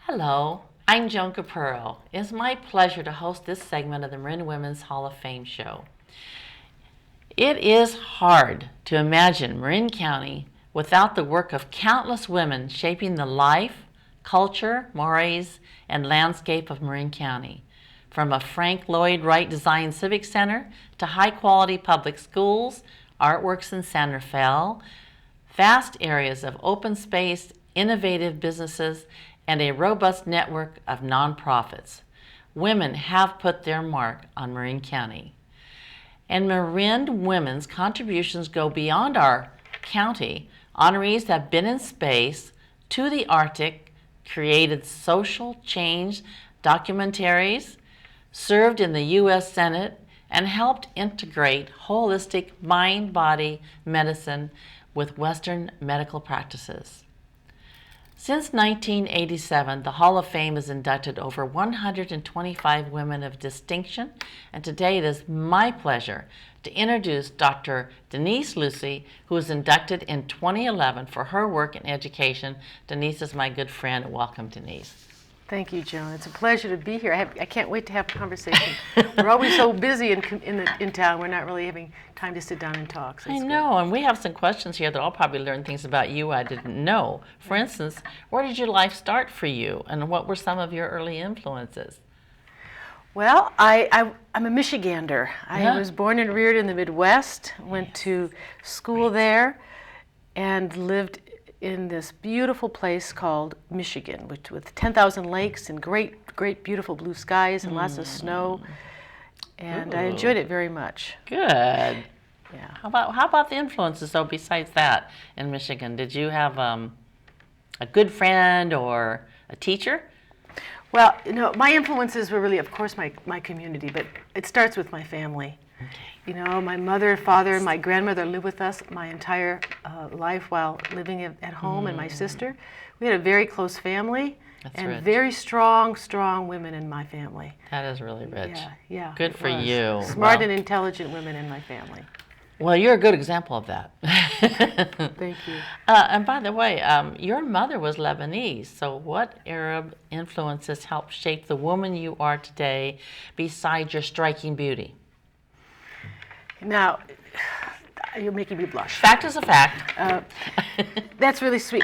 Hello, I'm Joan Capurro. It's my pleasure to host this segment of the Marin Women's Hall of Fame show. It is hard to imagine Marin County without the work of countless women shaping the life, culture, mores, and landscape of Marin County. From a Frank Lloyd Wright designed civic center to high-quality public schools, artworks in San Rafael, vast areas of open space, innovative businesses, and a robust network of nonprofits. Women have put their mark on Marin County. And Marin women's contributions go beyond our county. Honorees have been in space, to the Arctic, created social change documentaries, served in the U.S. Senate, and helped integrate holistic mind-body medicine with Western medical practices. Since 1987, the Hall of Fame has inducted over 125 women of distinction, and today it is my pleasure to introduce Dr. Denise Lucy, who was inducted in 2011 for her work in education. Denise is my good friend. Welcome, Denise. Thank you, Joan. It's a pleasure to be here. I can't wait to have a conversation. We're always so busy in town, we're not really having time to sit down and talk. So I know, and we have some questions here that I'll probably learn things about you I didn't know. For instance, where did your life start for you, and what were some of your early influences? Well, I'm a Michigander. I was born and reared in the Midwest, went to school there, and lived in this beautiful place called Michigan, with 10,000 lakes and great, beautiful blue skies and lots of snow. And I enjoyed it very much. Good. Yeah. How about the influences, though, besides that in Michigan? Did you have a good friend or a teacher? Well, my influences were really, of course, my community, but it starts with my family. Okay. My mother, father, and my grandmother lived with us my entire life while living at home, and my sister. We had a very close family. That's and rich. Very strong women in my family. That is really rich. Yeah. Good for you. Smart and intelligent women in my family. Well, you're a good example of that. Thank you. And by the way, your mother was Lebanese, so what Arab influences helped shape the woman you are today besides your striking beauty? Now, you're making me blush. Fact is a fact. That's really sweet.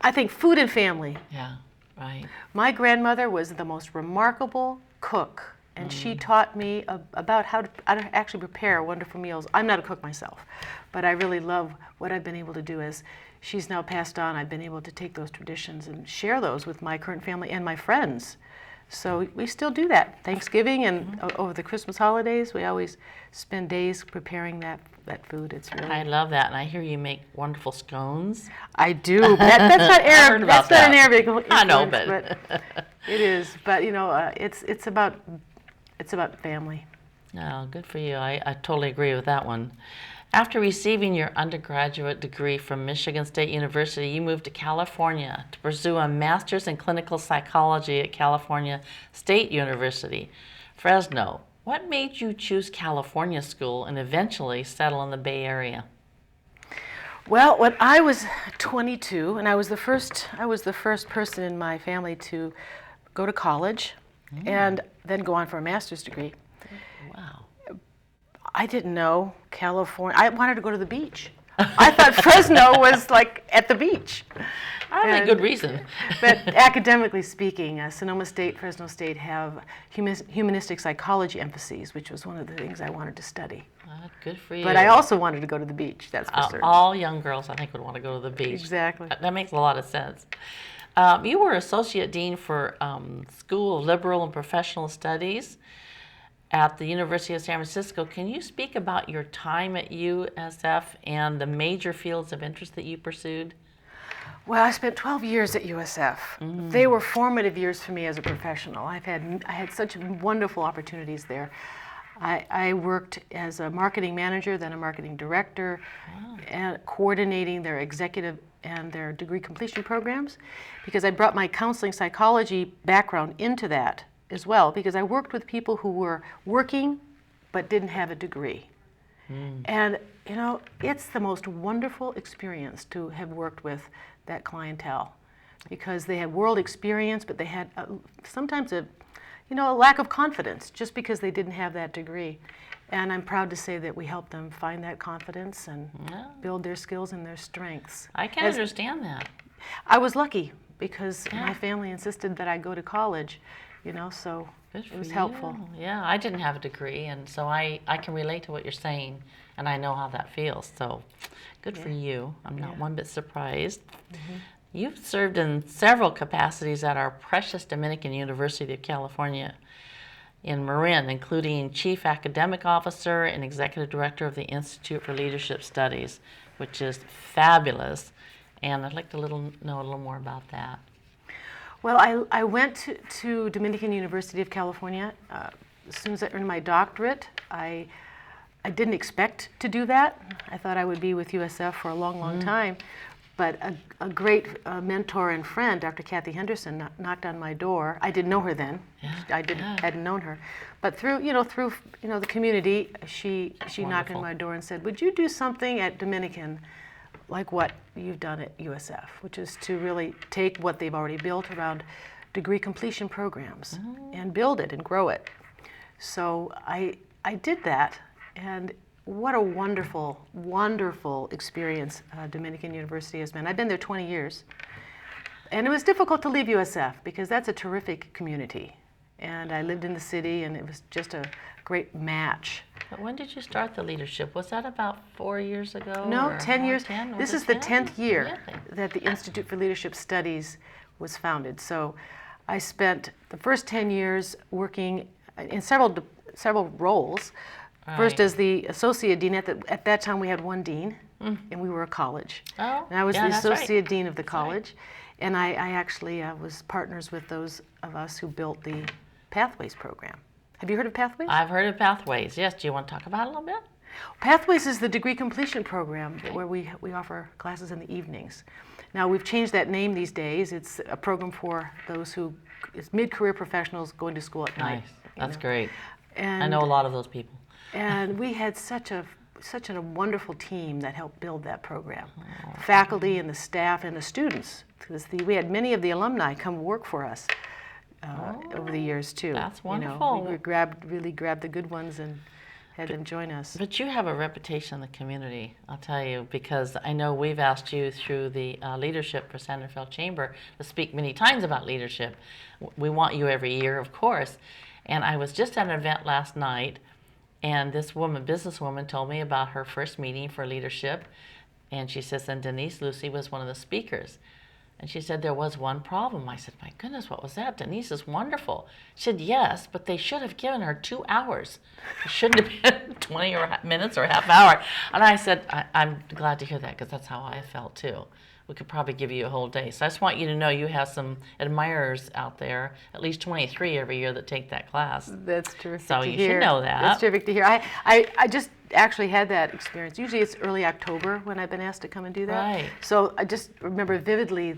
I think food and family. Yeah, right. My grandmother was the most remarkable cook And she taught me about how to actually prepare wonderful meals. I'm not a cook myself, but I really love what I've been able to do as she's now passed on. I've been able to take those traditions and share those with my current family and my friends. So we still do that. Thanksgiving and over the Christmas holidays, we always spend days preparing that food. It's really. I love that, and I hear you make wonderful scones. I do. That's not Arab. That's not an Arabic influence. I know, but it is. But it's about family. No, good for you. I totally agree with that one. After receiving your undergraduate degree from Michigan State University, you moved to California to pursue a master's in clinical psychology at California State University, Fresno. What made you choose California school and eventually settle in the Bay Area? Well, when I was 22, and I was the first person in my family to go to college and then go on for a master's degree. Wow. I didn't know California. I wanted to go to the beach. I thought Fresno was like at the beach. Probably a good reason. But academically speaking, Sonoma State, Fresno State have humanistic psychology emphases, which was one of the things I wanted to study. Good for you. But I also wanted to go to the beach, that's for certain. All young girls, I think, would want to go to the beach. Exactly. That makes a lot of sense. You were Associate Dean for School of Liberal and Professional Studies at the University of San Francisco. Can you speak about your time at USF and the major fields of interest that you pursued? Well, I spent 12 years at USF. They were formative years for me as a professional. I had such wonderful opportunities there. I worked as a marketing manager, then a marketing director, and coordinating their executive and their degree completion programs, because I brought my counseling psychology background into that as well, because I worked with people who were working but didn't have a degree. And it's the most wonderful experience to have worked with that clientele, because they had world experience, but they had sometimes a lack of confidence just because they didn't have that degree. And I'm proud to say that we help them find that confidence and build their skills and their strengths. I can understand that. I was lucky because my family insisted that I go to college, so it was helpful. Yeah, I didn't have a degree, and so I can relate to what you're saying, and I know how that feels. So good for you. I'm not one bit surprised. You've served in several capacities at our precious Dominican University of California in Marin, including Chief Academic Officer and Executive Director of the Institute for Leadership Studies, which is fabulous. And I'd like to know a little more about that. Well, I went to Dominican University of California. As soon as I earned my doctorate, I didn't expect to do that. I thought I would be with USF for a long, long time. But a great mentor and friend, Dr. Kathy Henderson, knocked on my door. I didn't know her then. I hadn't known her. But through the community, she knocked on my door and said, "Would you do something at Dominican like what you've done at USF, which is to really take what they've already built around degree completion programs and build it and grow it?" So I did that, and what a wonderful, wonderful experience Dominican University has been. I've been there 20 years. And it was difficult to leave USF because that's a terrific community. And I lived in the city, and it was just a great match. But when did you start the leadership? Was that about 4 years ago? No, 10 years. 10? This is the 10th year that the Institute for Leadership Studies was founded. So I spent the first 10 years working in several roles. First as the associate dean. At that time we had one dean, and we were a college. Oh, and I was the associate dean of the That's college. And I actually was partners with those of us who built the Pathways program. Have you heard of Pathways? I've heard of Pathways, yes. Do you want to talk about it a little bit? Pathways is the degree completion program where we offer classes in the evenings. Now we've changed that name these days. It's a program for those it's mid-career professionals going to school at night. Nice, that's great. And I know a lot of those people. And we had such a wonderful team that helped build that program. Faculty and the staff and the students, because we had many of the alumni come work for us over the years too. That's wonderful. We really grabbed the good ones and had them join us. But you have a reputation in the community, I'll tell you, because I know we've asked you through the Leadership for San Rafael Chamber to speak many times about leadership. We want you every year, of course. And I was just at an event last night, and this woman, businesswoman, told me about her first meeting for leadership. And she says, and Denise Lucy was one of the speakers. And she said, there was one problem. I said, my goodness, what was that? Denise is wonderful. She said, yes, but they should have given her 2 hours. It shouldn't have been 20 minutes or half hour. And I said, I'm glad to hear that, because that's how I felt too. We could probably give you a whole day. So I just want you to know you have some admirers out there, at least 23 every year that take that class. That's terrific so to you hear. should know that. That's terrific to hear. I just actually had that experience. Usually it's early October when I've been asked to come and do that. Right. So I just remember vividly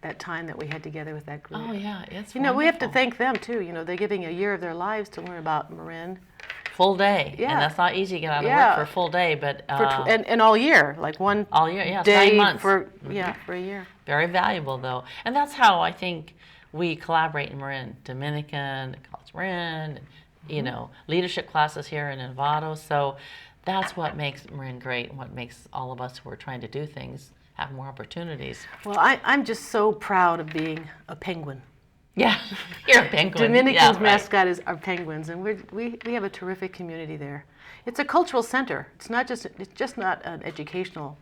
that time that we had together with that group. Oh yeah, it's You know, we have to wonderful. thank them too. You know, they're giving a year of their lives to learn about Marin. Full day. Yeah. And that's not easy to get out of Yeah. work for a full day, but And all year, like one all year, yeah, it's day 9 months. for a year. Very valuable though. And that's how I think we collaborate in Marin, Dominican, College Marin, you know, leadership classes here in Novato. So that's what makes Marin great, and what makes all of us who are trying to do things have more opportunities. Well, I'm just so proud of being a penguin. Yeah, you're a penguin. Dominican's Yeah, right. mascot is our penguins, and we have a terrific community there. It's a cultural center. It's just not an educational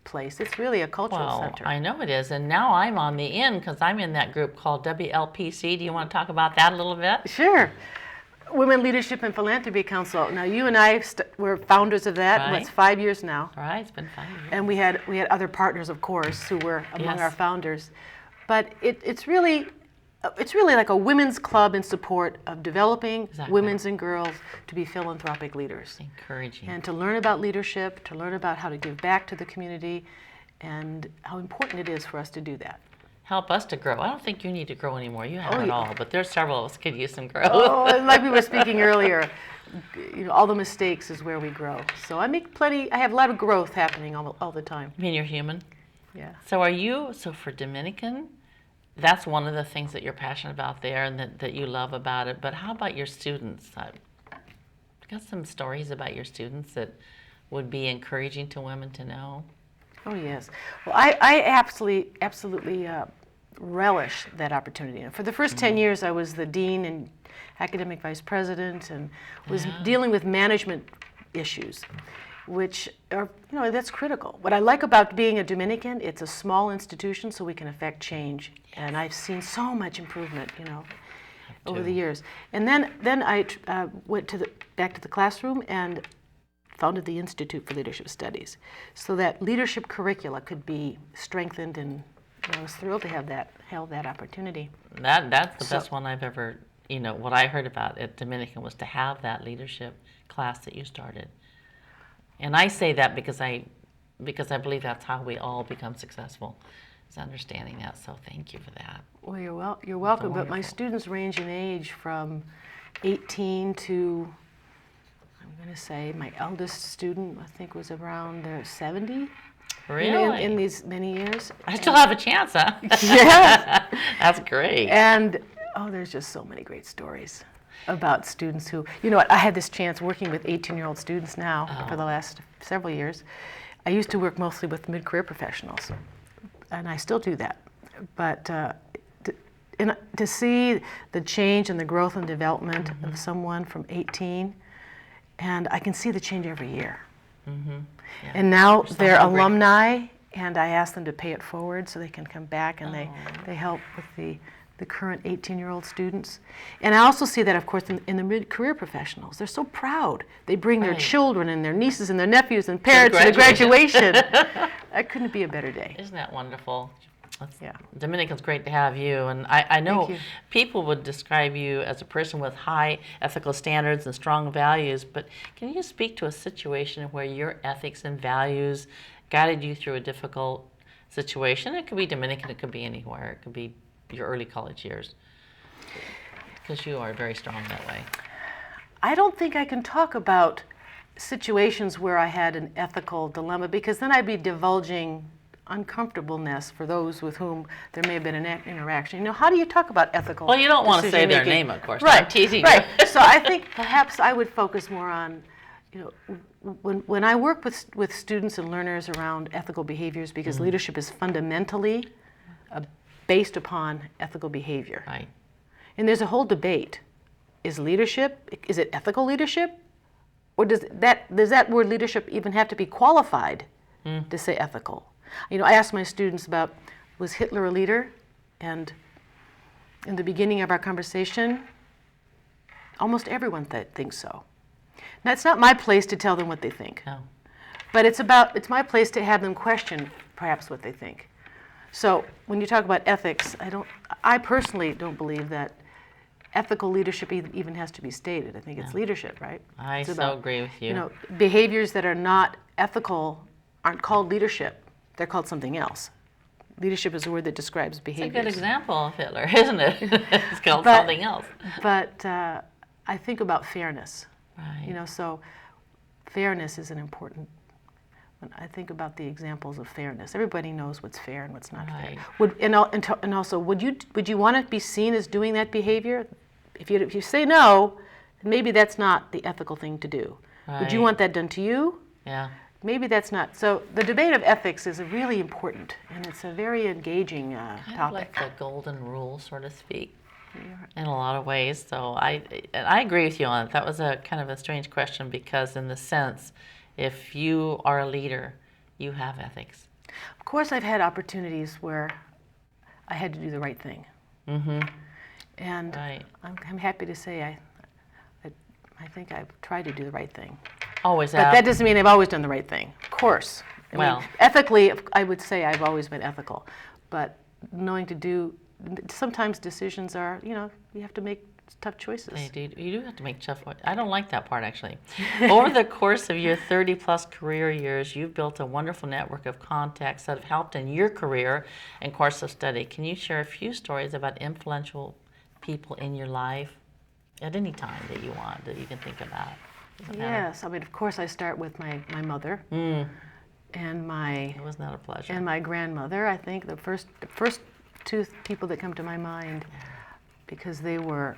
place. It's really a cultural Well, center. I know it is, and now I'm on the in because I'm in that group called WLPC. Do you want to talk about that a little bit? Sure. Women Leadership and Philanthropy Council. Now, you and I were founders of that. Right. It's 5 years now. All right, it's been 5 years. And we had other partners, of course, who were among Yes. our founders. But it's really like a women's club in support of developing Exactly. women's and girls to be philanthropic leaders. Encouraging. And to learn about leadership, to learn about how to give back to the community, and how important it is for us to do that. Help us to grow. I don't think you need to grow anymore. You have Oh, it yeah. all, but there's several of us could use some growth. Oh, and like we were speaking earlier, you know, all the mistakes is where we grow. So I have a lot of growth happening all the time. I mean, you're human. Yeah. So for Dominican, that's one of the things that you're passionate about there and that you love about it. But how about your students? Got some stories about your students that would be encouraging to women to know? Oh, yes. Well, I absolutely relish that opportunity. And for the first 10 years, I was the dean and academic vice president, and was dealing with management issues, which are, you know, that's critical. What I like about being a Dominican, it's a small institution, so we can affect change. And I've seen so much improvement, you know, over the years. And then I went back to the classroom and founded the Institute for Leadership Studies, so that leadership curricula could be strengthened, and I was thrilled to have that opportunity. That's the best one I've ever, you know, what I heard about at Dominican was to have that leadership class that you started. And I say that because I believe that's how we all become successful, is understanding that. So thank you for that. Well, you're welcome. But my wonderful. students range in age from 18 to, I'm going to say, my eldest student, I think, was around 70. Really? In these many years. I still have a chance, huh? Yes. That's great. And, there's just so many great stories about students who, you know what, I had this chance working with 18-year-old students now for the last several years. I used to work mostly with mid-career professionals, and I still do that. But to see the change and the growth and development of someone from 18, and I can see the change every year. Yeah. And now You're so they're hungry. alumni, and I ask them to pay it forward so they can come back, and they help with the current 18-year-old students. And I also see that, of course, in the mid-career professionals. They're so proud. They bring their Right. children and their nieces and their nephews and parents to the graduation. That couldn't be a better day. Isn't that wonderful? Yeah. Dominican's great to have you, and I know Thank you. people would describe you as a person with high ethical standards and strong values, but can you speak to a situation where your ethics and values guided you through a difficult situation? It could be Dominican, it could be anywhere, it could be your early college years, because you are very strong that way. I don't think I can talk about situations where I had an ethical dilemma, because then I'd be divulging uncomfortableness for those with whom there may have been an interaction. You know, how do you talk about ethical Well, you don't want to say their decision-making? name, of course. Right, I'm teasing right. you. So I think perhaps I would focus more on, you know, when I work with students and learners around ethical behaviors, because leadership is fundamentally based upon ethical behavior. Right. And there's a whole debate is leadership, is it ethical leadership? Or does that word leadership even have to be qualified to say ethical? I asked my students about, was Hitler a leader? And in the beginning of our conversation, almost everyone thinks so. Now, it's not my place to tell them what they think. No. But it's my place to have them question perhaps what they think. So when you talk about ethics, I personally don't believe that ethical leadership even has to be stated. I think it's leadership, right? I so agree with you. Behaviors that are not ethical aren't called leadership. They're called something else. Leadership is a word that describes behaviors. It's a good example of Hitler, isn't it? It's called something else. But I think about fairness. Right. So fairness is an important. When I think about the examples of fairness, everybody knows what's fair and what's not Right. fair. And also, would you want to be seen as doing that behavior? If you say no, maybe that's not the ethical thing to do. Right. Would you want that done to you? Yeah. Maybe that's not. So the debate of ethics is really important, and it's a very engaging Kind of topic. like the golden rule, so to speak, in a lot of ways. So I agree with you on it. That was a kind of a strange question because in the sense, if you are a leader, you have ethics. Of course, I've had opportunities where I had to do the right thing. Mm-hmm. And Right. I'm happy to say I think I've tried to do the right thing. Always But have. that doesn't mean I've always done the right thing. Of course. I mean, ethically, I would say I've always been ethical. But knowing to do, sometimes decisions are, you have to make tough choices. You do have to make tough ones. I don't like that part, actually. Over the course of your 30-plus career years, you've built a wonderful network of contacts that have helped in your career and course of study. Can you share a few stories about influential people in your life at any time that you want, that you can think about? Yes. I mean, of course, I start with my mother and It was not a pleasure. my grandmother. I think the first two people that come to my mind, because they were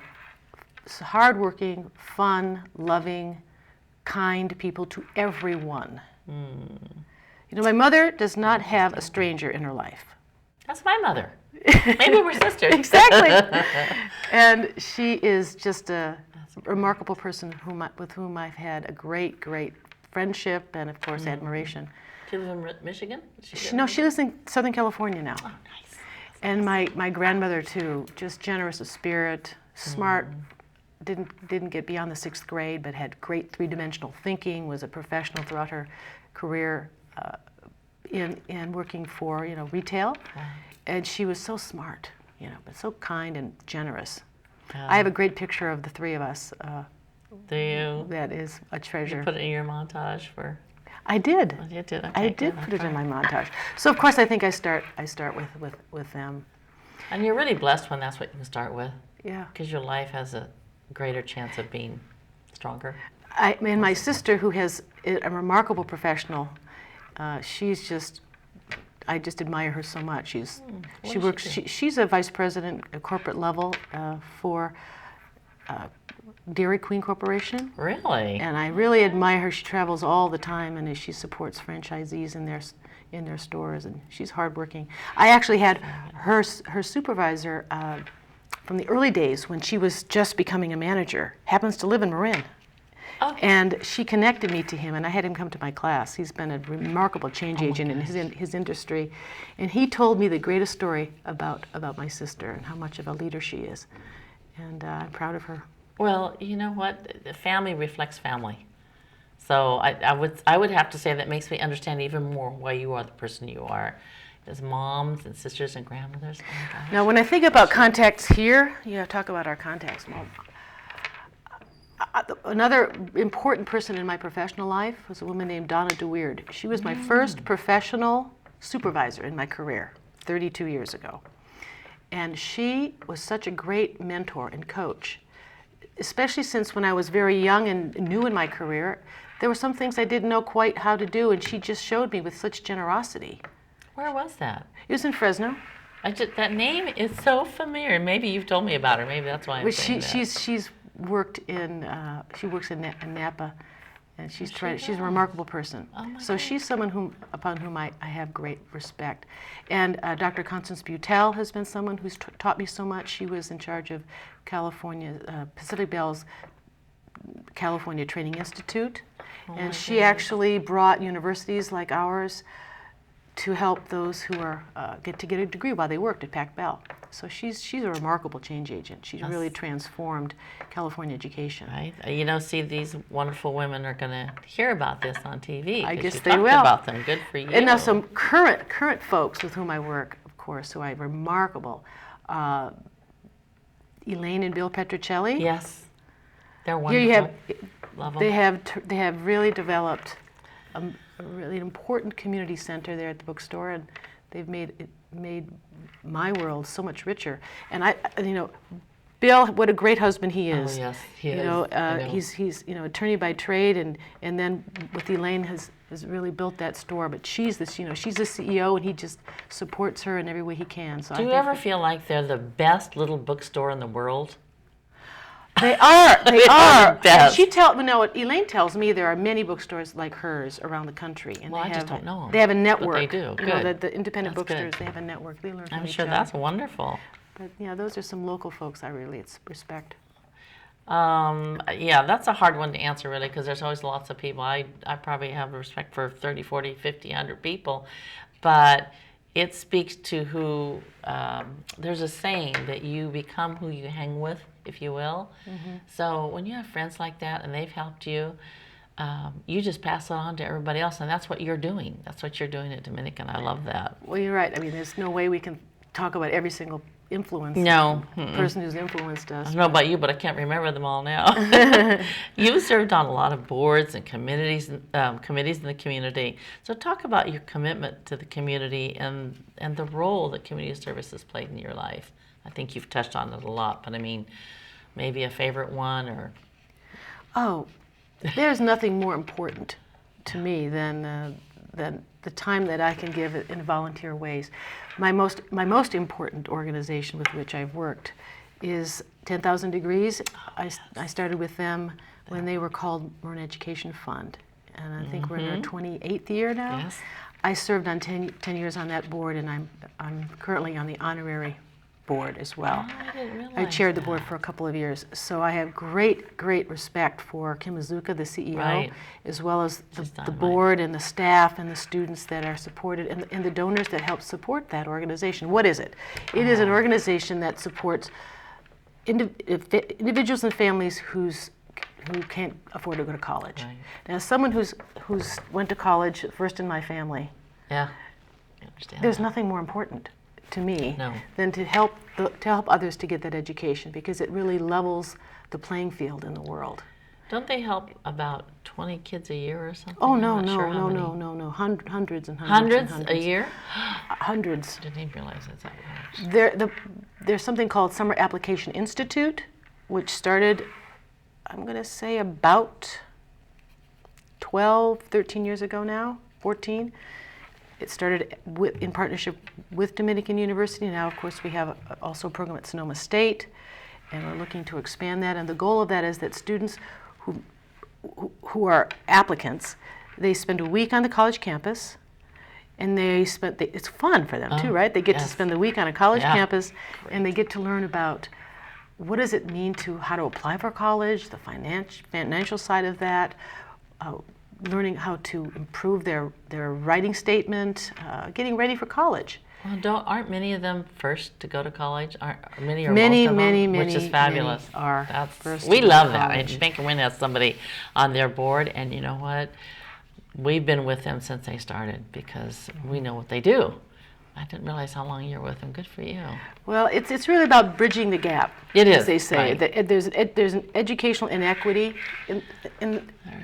hardworking, fun, loving, kind people to everyone. My mother does not have a stranger in her life. That's my mother. Maybe we're sisters. Exactly. And she is just a remarkable person with whom I've had a great, great friendship and, of course, admiration. Do you live in Michigan? She lives in Southern California now. Oh, nice. And my grandmother, too, just generous of spirit, smart, didn't get beyond the 6th grade, but had great three-dimensional thinking, was a professional throughout her career in working for, retail. Right. And she was so smart, but so kind and generous. Yeah. I have a great picture of the three of us. Do you? That is a treasure. You put it in your montage for? I did. Oh, you did. Okay, I did good. put it in my montage. So of course I think I start with them. And you're really blessed when that's what you can start with, Yeah. because your life has a greater chance of being stronger. And my sister, who has a remarkable professional, she's just. I just admire her so much. She's a vice president at corporate level for Dairy Queen Corporation. Really? And I really admire her. She travels all the time, and she supports franchisees in their stores, and she's hardworking. I actually had her supervisor from the early days when she was just becoming a manager, happens to live in Marin. Oh. And she connected me to him, and I had him come to my class. He's been a remarkable change agent in his industry, and he told me the greatest story about my sister and how much of a leader she is, and I'm proud of her. Well, you know what? The family reflects family. So I would have to say that makes me understand even more why you are the person you are. As moms and sisters and grandmothers. Oh my gosh. Now, when I think about contacts here, talk about our contacts. Well, another important person in my professional life was a woman named Donna DeWeird. She was my first professional supervisor in my career 32 years ago. And she was such a great mentor and coach, especially since when I was very young and new in my career, there were some things I didn't know quite how to do, and she just showed me with such generosity. Where was that? It was in Fresno. That name is so familiar. Maybe you've told me about her. Maybe that's why I'm saying that. She works in Napa, And she's a remarkable person. Oh my So God. she's someone upon whom I have great respect. And Dr. Constance Butel has been someone who's taught me so much. She was in charge of California, Pacific Bell's California Training Institute. And she actually brought universities like ours to help those who are get a degree while they worked at Pac Bell. So she's a remarkable change agent. She's really transformed California education. Right. See, these wonderful women are going to hear about this on TV. I guess you they talked will. about them. Good for you. And now some current folks with whom I work, of course, who are remarkable. Elaine and Bill Petrocelli. Yes, they're Here you have, wonderful. Love them. they have really developed a really important community center there at the bookstore, and they've made my world so much richer. And Bill, what a great husband he is. Oh yes, he is. He's attorney by trade, and then with Elaine has really built that store. But she's the CEO, and he just supports her in every way he can. So Do you ever feel like they're the best little bookstore in the world? They are. They are. Best. Elaine tells me there are many bookstores like hers around the country, and I just don't know them. They have a network. But they do. Good. The independent That's bookstores, good. they have a network. They learn from I'm each sure other. that's wonderful. But those are some local folks I really respect. Yeah, that's a hard one to answer really, because there's always lots of people. I probably have respect for 30, 40, 50, 100 people, but it speaks to who, there's a saying that you become who you hang with, if you will. Mm-hmm. So when you have friends like that and they've helped you, you just pass it on to everybody else, and that's what you're doing. That's what you're doing at Dominican. I love that. Well, you're right. I mean, there's no way we can talk about every single person who's influenced us. I don't know about you, but I can't remember them all now. You've served on a lot of boards and committees in the community. So talk about your commitment to the community and the role that community service has played in your life. I think you've touched on it a lot, but I mean, maybe a favorite one or... Oh, there's nothing more important to me than the time that I can give in volunteer ways. My most important organization with which I've worked is 10,000 Degrees. I started with them when they were called Marin Education Fund, and I think we're in our 28th year now. Yes. I served on 10 years on that board, and I'm currently on the honorary board as well. Oh, I didn't realize I chaired the that. board for a couple of years, so I have great respect for Kim Izuka, the CEO, Right. as well as She's the dynamite. board and the staff and the students that are supported and the donors that help support that organization. What is it? It is an organization that supports individuals and families who can't afford to go to college. Right. Now, as someone who's went to college first in my family, Yeah, I understand there's that. nothing more important to me No. than to help others to get that education, because it really levels the playing field in the world. Don't they help about 20 kids a year or something? Oh I'm no, not sure how no, many. no. Hundreds and hundreds. Hundreds and a hundreds. year? Hundreds. Didn't even realize that's that much. There's something called Summer Application Institute, which started, I'm going to say, about 12, 13 years ago now, 14. It started in partnership with Dominican University. Now, of course, we have also a program at Sonoma State, and we're looking to expand that. And the goal of that is that students who are applicants, they spend a week on the college campus, and it's fun for them too, right? They get to yes. spend the week on a college Yeah. campus, and they get to learn about what does it mean how to apply for college, the financial side of that, learning how to improve their writing statement, getting ready for college. Well, aren't many of them first to go to college? Aren't many or Many, most of them? many, Which is many, fabulous. many are That's first we to go love to that. college. And Spanker Wynn has somebody on their board, and you know what? We've been with them since they started because we know what they do. I didn't realize how long you were with them. Good for you. Well, it's really about bridging the gap. It as is, they say. right. That there's an educational inequity in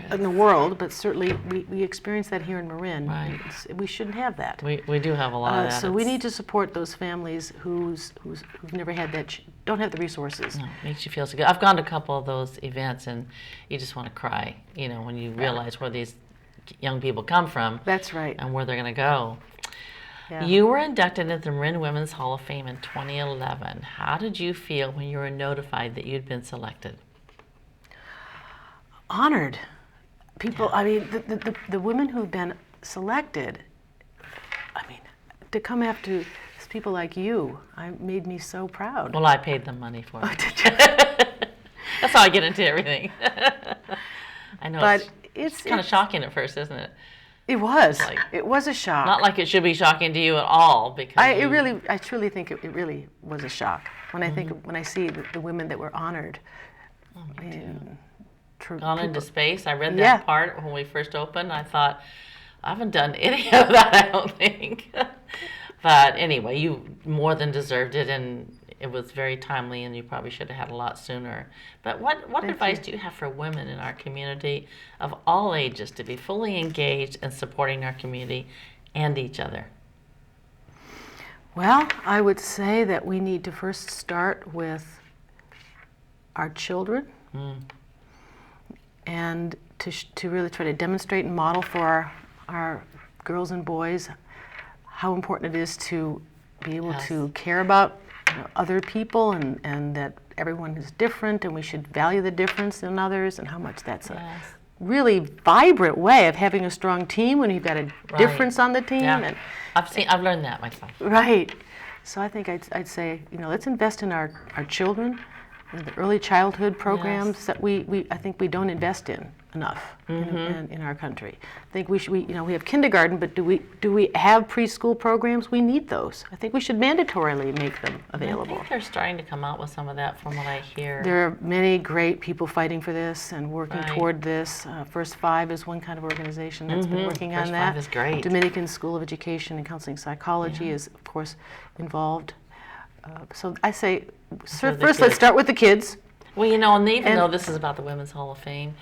the world, but certainly we experience that here in Marin. Right. We shouldn't have that. We do have a lot of that. So we need to support those families who've never had that, don't have the resources. No, it makes you feel so good. I've gone to a couple of those events, and you just want to cry, when you realize where these young people come from. That's right. And where they're going to go. Yeah. You were inducted into the Marin Women's Hall of Fame in 2011. How did you feel when you were notified that you'd been selected? Honored, people, I mean, the women who've been selected, I mean, to come after people like you, made me so proud. Well, I paid them money for it. Oh, did you? That's how I get into everything. I know, But it's kind of shocking at first, isn't it? It was. Like, it was a shock. Not like it should be shocking to you at all, because I truly think it really was a shock when when I see the women that were honored. Oh, me too. In, Gone into space. I read that Yeah. part when we first opened. I thought, I haven't done any of that, I don't think. But anyway, you more than deserved it, and it was very timely, and you probably should have had a lot sooner. But what advice do you have for women in our community of all ages to be fully engaged in supporting our community and each other? Well, I would say that we need to first start with our children and to really try to demonstrate and model for our girls and boys how important it is to be able to care about other people, and that everyone is different, and we should value the difference in others, and how much that's a really vibrant way of having a strong team when you've got a difference on the team. Yeah. And I've learned that myself. Right. So I think I'd say, let's invest in our children, the early childhood programs that I think we don't invest in enough in our country. I think we should, we have kindergarten, but do we have preschool programs? We need those. I think we should mandatorily make them available. I think they're starting to come out with some of that from what I hear. There are many great people fighting for this and working toward this. First Five is one kind of organization that's been working on that. First Five is great. Dominican School of Education and Counseling Psychology is, of course, involved. So I say, first let's start with the kids. Well, and even though this is about the Women's Hall of Fame,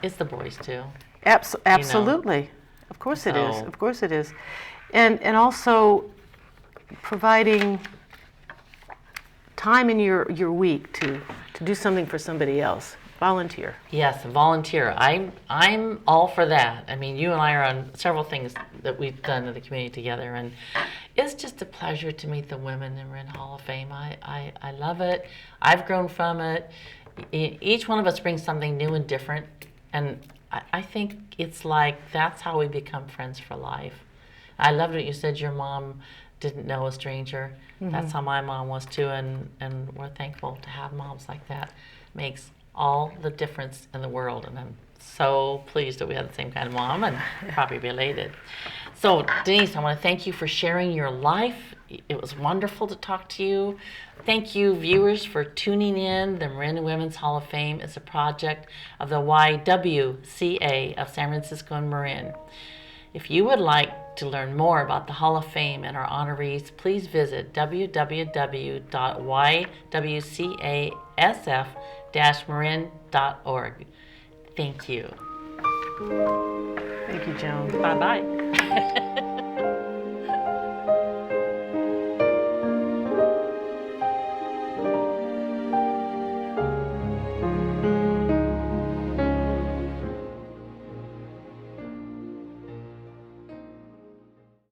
it's the boys too. Absolutely. Of course it is. Of course it is. And also providing time in your week to do something for somebody else. Volunteer. Yes, volunteer. I'm all for that. I mean, you and I are on several things that we've done in the community together, and it's just a pleasure to meet the women in Marin Hall of Fame. I love it. I've grown from it. Each one of us brings something new and different, and I think it's like that's how we become friends for life. I loved what you said. Your mom didn't know a stranger. That's how my mom was too, and we're thankful to have moms like that. Makes all the difference in the world, and I'm so pleased that we had the same kind of mom and probably related. So Denise, I want to thank you for sharing your life. It was wonderful to talk to you. Thank you, viewers, for tuning in. The Marin Women's Hall of Fame is a project of the YWCA of San Francisco and Marin. If you would like to learn more about the Hall of Fame and our honorees, please visit www.ywcasf-marin.org. Thank you. Thank you, Joan. Bye-bye.